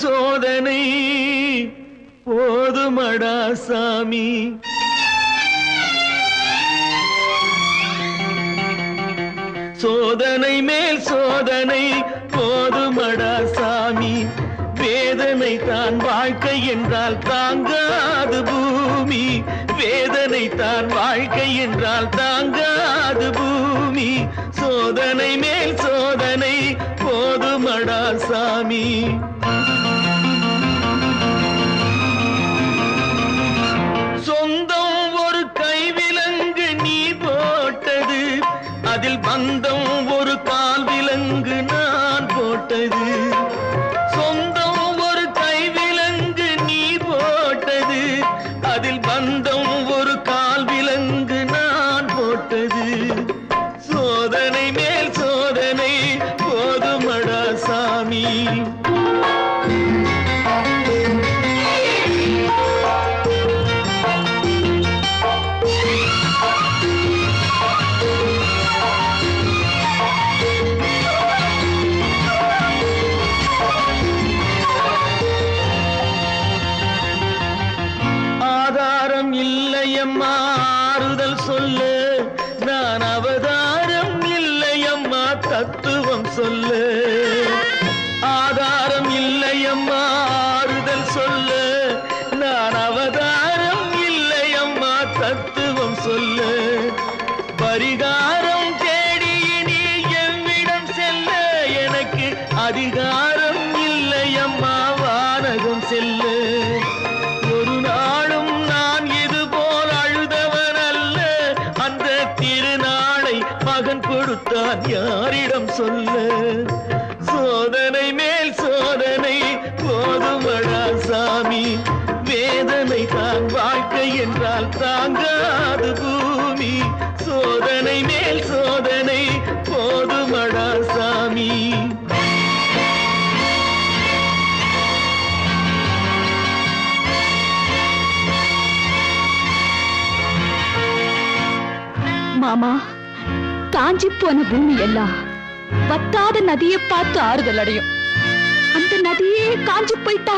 சோதனை போதுமடா சாமி. சோதனை மேல் சோதனை போதுமடா சாமி. வேதனை தான் வாழ்க்கை என்றால் தாங்காது பூமி. வேதனை தான் வாழ்க்கை என்றால் தாங்காது பூமி. சோதனை மேல் சோதனை போதுமடா சாமி. சொந்தம் ஒரு கைவிலங்கு நீ போட்டது, அதில் பந்தம் ஒரு கால் விலங்கு நான் போட்டது. சொந்தம் ஒரு கைவிலங்கு நீ போட்டது, அதில் பந்தம் ஒரு கால் விலங்கு நான் போட்டது. சோதனை மேல் சோதனை போதுமடா சாமி. இல்லையம்மா ஆறுதல் சொல்ல, நான் அவதாரம் இல்லையம்மா தத்துவம் சொல்ல. ஆதாரம் இல்லையம்மா ஆறுதல் சொல்ல, நான் அவதாரம் இல்லையம்மா தத்துவம் சொல்ல. பரிகாரம் தேடி நீ எவ்விடம் செல்ல, எனக்கு அதிகாரம் இல்லையம்மா வானகம் செல்ல. ஒரு நாளும் நான் இதுபோல் அழுதவன் அல்ல, அந்த திருநாளை மகன் கொடுத்தான் யாரிடம் சொல்ல. சோதனை மேல் சோதனை போதுமடா சாமி. வேதனை தான் வாழ்க்கை என்றால் தாங்காது பூமி. சோதனை மேல் சோதனை போதுமடா சாமி. மாமா, காஞ்சி போன பூமி எல்லாம் வத்தாத நதியை பார்த்து ஆறுதல் அடையும். அந்த நதியே காஞ்சி போயிட்டா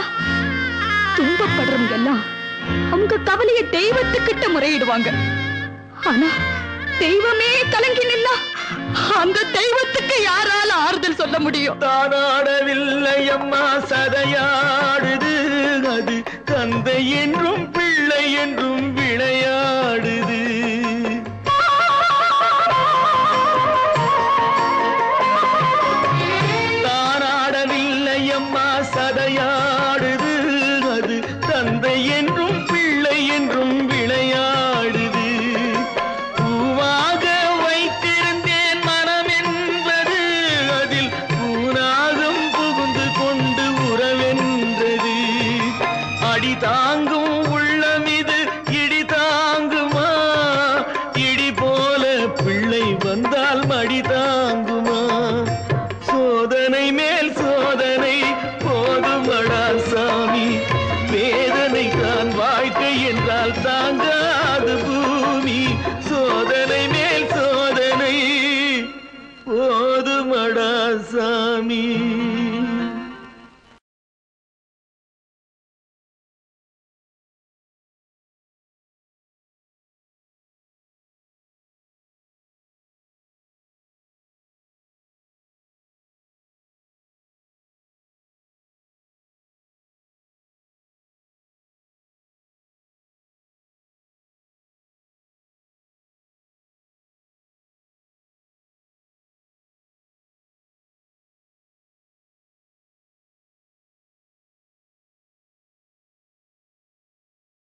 துன்பப்படுறவங்க எல்லாம் அவங்க கவலைய தெய்வத்துக்கிட்ட முறையிடுவாங்க. ஆனா தெய்வமே கலங்கி நின்னா அந்த தெய்வத்துக்கு யாரால ஆறுதல் சொல்ல முடியும்? தானாடவில்லை அம்மா சதையாடுது, அது தந்தை என்றும் பிள்ளை என்றும் விளையாடுது. சதையாடுது, அது தந்தை என்றும் பிள்ளை என்றும் விளையாடுது. பூவாக வைத்திருந்தேன் மனம் என்பது, அதில் பூனாகம் புகுந்து கொண்டு உறவென்றது. அடி தாங்கும் உள்ளம் இது இடி தாங்குமா? இடி போல பிள்ளை வந்தால் மடி தாங்குமா? சோதனை மேல் சோதனை போதுமடா சாமி. வேதனை தான் வாழ்க்கை என்றால் தாங்க